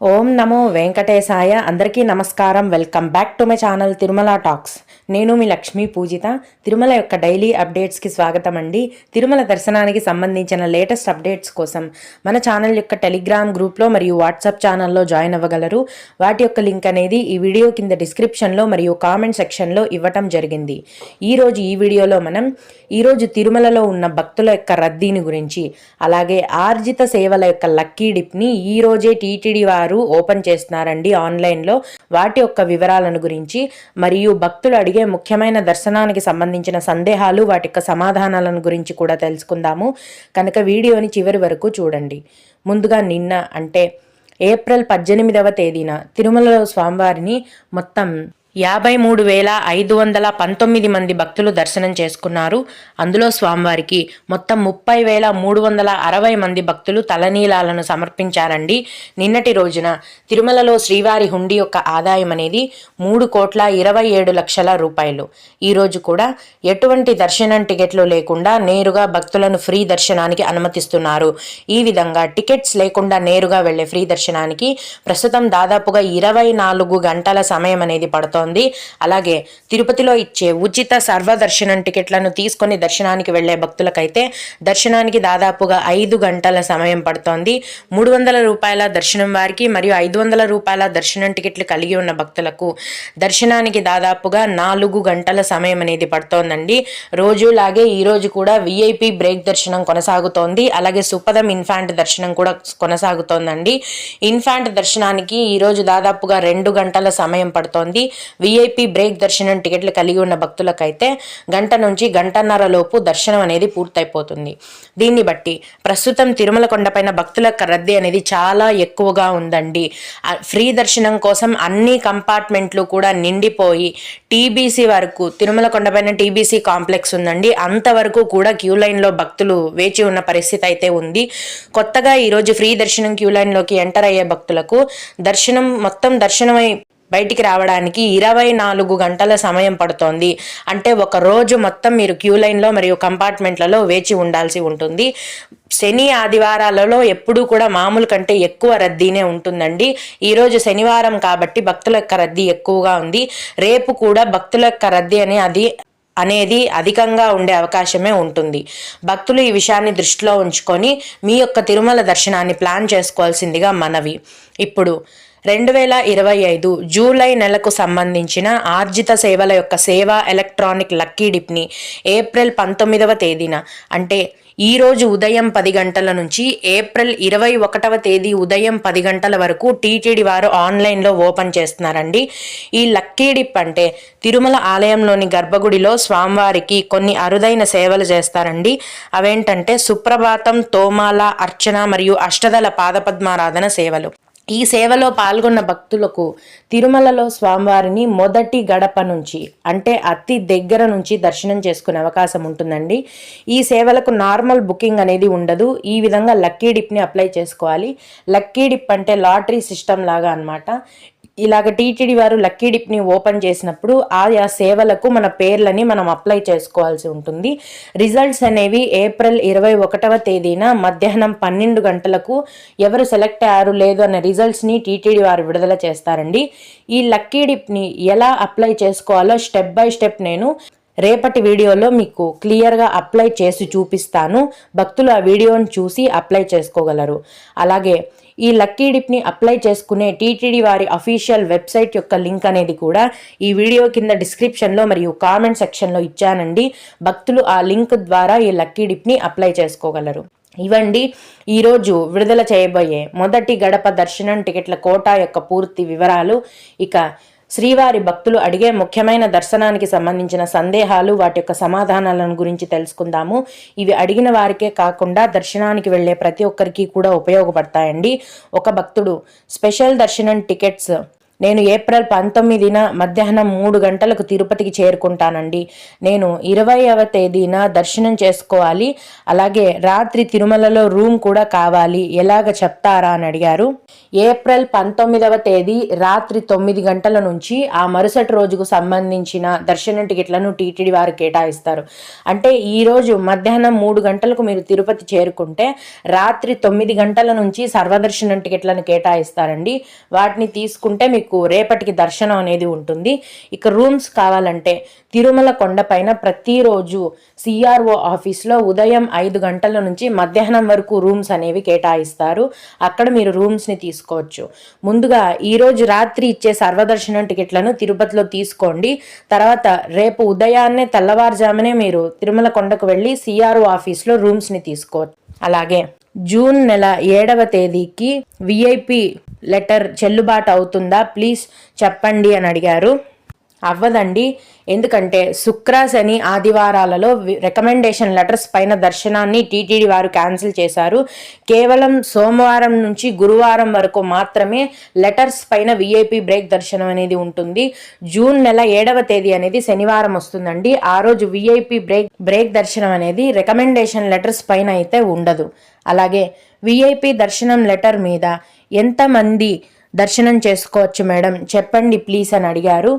ఓం నమో వెంకటేశాయ. అందరికీ నమస్కారం. Welcome back to my channel Tirumala talks. నేను మీ లక్ష్మీ పూజిత. తిరుమల యొక్క డైలీ అప్డేట్స్కి స్వాగతం అండి. తిరుమల దర్శనానికి సంబంధించిన లేటెస్ట్ అప్డేట్స్ కోసం మన ఛానల్ యొక్క టెలిగ్రామ్ గ్రూప్లో మరియు వాట్సాప్ ఛానల్లో జాయిన్ అవ్వగలరు. వాటి యొక్క లింక్ అనేది ఈ వీడియో కింద డిస్క్రిప్షన్లో మరియు కామెంట్ సెక్షన్లో ఇవ్వటం జరిగింది. ఈ వీడియోలో మనం ఈరోజు తిరుమలలో ఉన్న భక్తుల యొక్క రద్దీని గురించి, అలాగే ఆర్జిత సేవల యొక్క లక్కీ డిప్ని ఈరోజే టీటీడీ వారు ఓపెన్ చేస్తున్నారండి ఆన్లైన్లో. వాటి యొక్క వివరాలను గురించి మరియు భక్తులు అడిగే ముఖ్యమైన దర్శనానికి సంబంధించిన సందేహాలు, వాటి యొక్క సమాధానాలను గురించి కూడా తెలుసుకుందాము. కనుక వీడియోని చివరి వరకు చూడండి. ముందుగా నిన్న అంటే ఏప్రిల్ 18వ తేదీన తిరుమలలో స్వామివారిని మొత్తం 53,519 మంది భక్తులు దర్శనం చేసుకున్నారు. అందులో స్వామివారికి మొత్తం 30,360 మంది భక్తులు తలనీలాలను సమర్పించారండి. నిన్నటి రోజున తిరుమలలో శ్రీవారి హుండీ యొక్క ఆదాయం అనేది 3,27,00,000 రూపాయలు. ఈరోజు కూడా ఎటువంటి దర్శనం టికెట్లు లేకుండా నేరుగా భక్తులను ఫ్రీ దర్శనానికి అనుమతిస్తున్నారు. ఈ విధంగా టికెట్స్ లేకుండా నేరుగా వెళ్లే ఫ్రీ దర్శనానికి ప్రస్తుతం దాదాపుగా 24 గంటల సమయం అనేది పడుతుంది. అలాగే తిరుపతిలో ఇచ్చే ఉచిత సర్వదర్శనం టికెట్లను తీసుకొని దర్శనానికి వెళ్లే భక్తులకైతే దర్శనానికి దాదాపుగా 5 గంటల సమయం పడుతోంది. 300 రూపాయల దర్శనం వారికి మరియు 500 రూపాయల దర్శనం టికెట్లు కలిగి ఉన్న భక్తులకు దర్శనానికి దాదాపుగా 4 గంటల సమయం అనేది పడుతోందండి. రోజులాగే ఈ రోజు కూడా విఐపి బ్రేక్ దర్శనం కొనసాగుతోంది. అలాగే సుపదం ఇన్ఫాంట్ దర్శనం కూడా కొనసాగుతోందండి. ఇన్ఫాంట్ దర్శనానికి ఈరోజు దాదాపుగా 2 గంటల సమయం పడుతోంది. విఐపి బ్రేక్ దర్శనం టికెట్లు కలిగి ఉన్న భక్తులకైతే గంట నుంచి గంటన్నర లోపు దర్శనం అనేది పూర్తయిపోతుంది. దీన్ని బట్టి ప్రస్తుతం తిరుమల కొండపైన భక్తుల రద్దీ అనేది చాలా ఎక్కువగా ఉందండి. ఫ్రీ దర్శనం కోసం అన్ని కంపార్ట్మెంట్లు కూడా నిండిపోయి టీబీసీ వరకు, తిరుమల కొండపైన టీబీసీ కాంప్లెక్స్ ఉందండి, అంతవరకు కూడా క్యూ లైన్లో భక్తులు వేచి ఉన్న పరిస్థితి అయితే ఉంది. కొత్తగా ఈరోజు ఫ్రీ దర్శనం క్యూ లైన్లోకి ఎంటర్ అయ్యే భక్తులకు దర్శనమై బయటికి రావడానికి 24 గంటల సమయం పడుతోంది. అంటే ఒక రోజు మొత్తం మీరు క్యూ లైన్లో మరియు కంపార్ట్మెంట్లలో వేచి ఉండాల్సి ఉంటుంది. శని ఆదివారాలలో ఎప్పుడూ కూడా మామూలు కంటే ఎక్కువ రద్దీనే ఉంటుందండి. ఈరోజు శనివారం కాబట్టి భక్తుల యొక్క రద్దీ ఎక్కువగా ఉంది. రేపు కూడా భక్తుల యొక్క రద్దీ అనేది అధికంగా ఉండే అవకాశమే ఉంటుంది. భక్తులు ఈ విషయాన్ని దృష్టిలో ఉంచుకొని మీ యొక్క తిరుమల దర్శనాన్ని ప్లాన్ చేసుకోవాల్సిందిగా మనవి. ఇప్పుడు 2025 జూలై నెలకు సంబంధించిన ఆర్జిత సేవల యొక్క సేవా ఎలక్ట్రానిక్ లక్కీ డిప్ని ఏప్రిల్ 19వ తేదీన అంటే ఈరోజు ఉదయం 10 గంటల నుంచి ఏప్రిల్ 21వ తేదీ ఉదయం 10 గంటల వరకు టీటీడీ వారు ఆన్లైన్లో ఓపెన్ చేస్తున్నారండి. ఈ లక్కీ డిప్ అంటే తిరుమల ఆలయంలోని గర్భగుడిలో స్వామివారికి కొన్ని అరుదైన సేవలు చేస్తారండి. అవేంటంటే సుప్రభాతం, తోమాల, అర్చన మరియు అష్టదళ పాదపద్మారాధన సేవలు. ఈ సేవలో పాల్గొన్న భక్తులకు తిరుమలలో స్వామివారిని మొదటి గడప నుంచి అంటే అతి దగ్గర నుంచి దర్శనం చేసుకునే అవకాశం ఉంటుందండి. ఈ సేవలకు నార్మల్ బుకింగ్ అనేది ఉండదు. ఈ విధంగా లక్కీ డిప్ని అప్లై చేసుకోవాలి. లక్కీ డిప్ అంటే లాటరీ సిస్టమ్ లాగా అన్నమాట. ఇలాగ టీటీడీ వారు లక్కీ డిప్ని ఓపెన్ చేసినప్పుడు ఆయా సేవలకు మన పేర్లని మనం అప్లై చేసుకోవాల్సి ఉంటుంది. రిజల్ట్స్ అనేవి ఏప్రిల్ 21వ తేదీన మధ్యాహ్నం 12 గంటలకు ఎవరు సెలెక్ట్ అయ్యారు లేదు అనే రిజల్ట్స్ని టీటీడీ వారు విడుదల చేస్తారండి. ఈ లక్కీ డిప్ని ఎలా అప్లై చేసుకోవాలో స్టెప్ బై స్టెప్ నేను రేపటి వీడియోలో మీకు క్లియర్గా అప్లై చేసి చూపిస్తాను. భక్తులు ఆ వీడియోని చూసి అప్లై చేసుకోగలరు. అలాగే ఈ లక్కీ డిప్ని అప్లై చేసుకునే టీటీడీ వారి అఫీషియల్ వెబ్సైట్ యొక్క లింక్ అనేది కూడా ఈ వీడియో కింద డిస్క్రిప్షన్లో మరియు కామెంట్ సెక్షన్లో ఇచ్చానండి. భక్తులు ఆ లింక్ ద్వారా ఈ లక్కీ డిప్ని అప్లై చేసుకోగలరు. ఇవండి ఈరోజు విడుదల చేయబోయే మొదటి గడప దర్శనం టికెట్ల కోటా యొక్క పూర్తి వివరాలు. ఇక శ్రీవారి భక్తులు అడిగే ముఖ్యమైన దర్శనానికి సంబంధించిన సందేహాలు, వాటి యొక్క సమాధానాలను గురించి తెలుసుకుందాము. ఇవి అడిగిన వారికే కాకుండా దర్శనానికి వెళ్లే ప్రతి ఒక్కరికి కూడా ఉపయోగపడతాయండి. ఒక భక్తుడు స్పెషల్ దర్శనం టికెట్స్ నేను ఏప్రిల్ 19న మధ్యాహ్నం 3 గంటలకు తిరుపతికి చేరుకుంటానండి. నేను 20వ తేదీన దర్శనం చేసుకోవాలి, అలాగే రాత్రి తిరుమలలో రూమ్ కూడా కావాలి, ఎలాగ చెప్తారా అని అడిగారు. ఏప్రిల్ 19వ తేదీ రాత్రి 9 గంటల నుంచి ఆ మరుసటి రోజుకు సంబంధించిన దర్శనం టికెట్లను టీటీడీ వారు కేటాయిస్తారు. అంటే ఈరోజు మధ్యాహ్నం 3 గంటలకు మీరు తిరుపతి చేరుకుంటే రాత్రి 9 గంటల నుంచి సర్వదర్శనం టికెట్లను కేటాయిస్తారండి. వాటిని తీసుకుంటే మీకు రేపటికి దర్శనం అనేది ఉంటుంది. ఇక రూమ్స్ కావాలంటే తిరుమల కొండపైన ప్రతిరోజు సిఆర్ఓ ఆఫీస్లో ఉదయం 5 గంటల నుంచి మధ్యాహ్నం వరకు రూమ్స్ అనేవి కేటాయిస్తారు. అక్కడ మీరు రూమ్స్ని తీసుకోవచ్చు. ముందుగా ఈరోజు రాత్రి ఇచ్చే సర్వదర్శనం టికెట్లను తిరుపతిలో తీసుకోండి. తర్వాత రేపు ఉదయాన్నే తెల్లవారుజామునే మీరు తిరుమల కొండకు వెళ్ళి సిఆర్ఓ ఆఫీస్లో రూమ్స్ని తీసుకోవచ్చు. అలాగే జూన్ నెల 7వ తేదీకి విఐపి లెటర్ చెల్లుబాటు అవుతుందా ప్లీజ్ చెప్పండి అని అడిగారు. అవ్వదండి, ఎందుకంటే శుక్ర శని ఆదివారాలలో రికమెండేషన్ లెటర్స్ పైన దర్శనాన్ని టీటీడీ వారు క్యాన్సిల్ చేశారు. కేవలం సోమవారం నుంచి గురువారం వరకు మాత్రమే లెటర్స్ పైన విఐపి బ్రేక్ దర్శనం అనేది ఉంటుంది. జూన్ నెల 7వ తేదీ అనేది శనివారం వస్తుందండి. ఆ రోజు విఐపి బ్రేక్ దర్శనం అనేది రికమెండేషన్ లెటర్స్ పైన అయితే ఉండదు. అలాగే విఐపి దర్శనం లెటర్ మీద ఎంతమంది దర్శనం చేసుకోవచ్చు మేడం చెప్పండి ప్లీజ్ అని అడిగారు.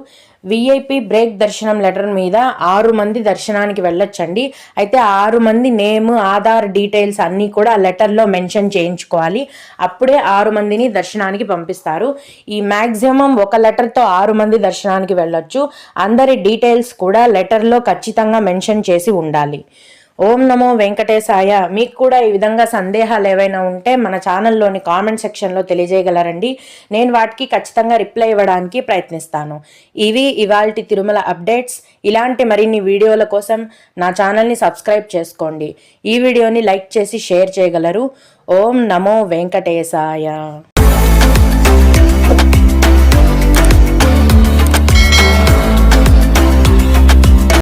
విఐపి బ్రేక్ దర్శనం లెటర్ మీద 6 మంది దర్శనానికి వెళ్ళొచ్చండి. అయితే 6 మంది నేమ్, ఆధార్ డీటెయిల్స్ అన్నీ కూడా ఆ లెటర్లో మెన్షన్ చేయించుకోవాలి. అప్పుడే 6 మందిని దర్శనానికి పంపిస్తారు. ఈ మ్యాక్సిమం ఒక లెటర్తో 6 మంది దర్శనానికి వెళ్ళొచ్చు. అందరి డీటెయిల్స్ కూడా లెటర్లో ఖచ్చితంగా మెన్షన్ చేసి ఉండాలి. ఓం నమో వెంకటేశాయ. మీకు కూడా ఈ విధంగా సందేహాలు ఏవైనా ఉంటే మన ఛానల్లోని కామెంట్ సెక్షన్లో తెలియజేయగలరండి. నేను వాటికి ఖచ్చితంగా రిప్లై ఇవ్వడానికి ప్రయత్నిస్తాను. ఇవి ఇవాల్టి తిరుమల అప్డేట్స్. ఇలాంటి మరిన్ని వీడియోల కోసం నా ఛానల్ని సబ్స్క్రైబ్ చేసుకోండి. ఈ వీడియోని లైక్ చేసి షేర్ చేయగలరు. ఓం నమో వెంకటేశాయ.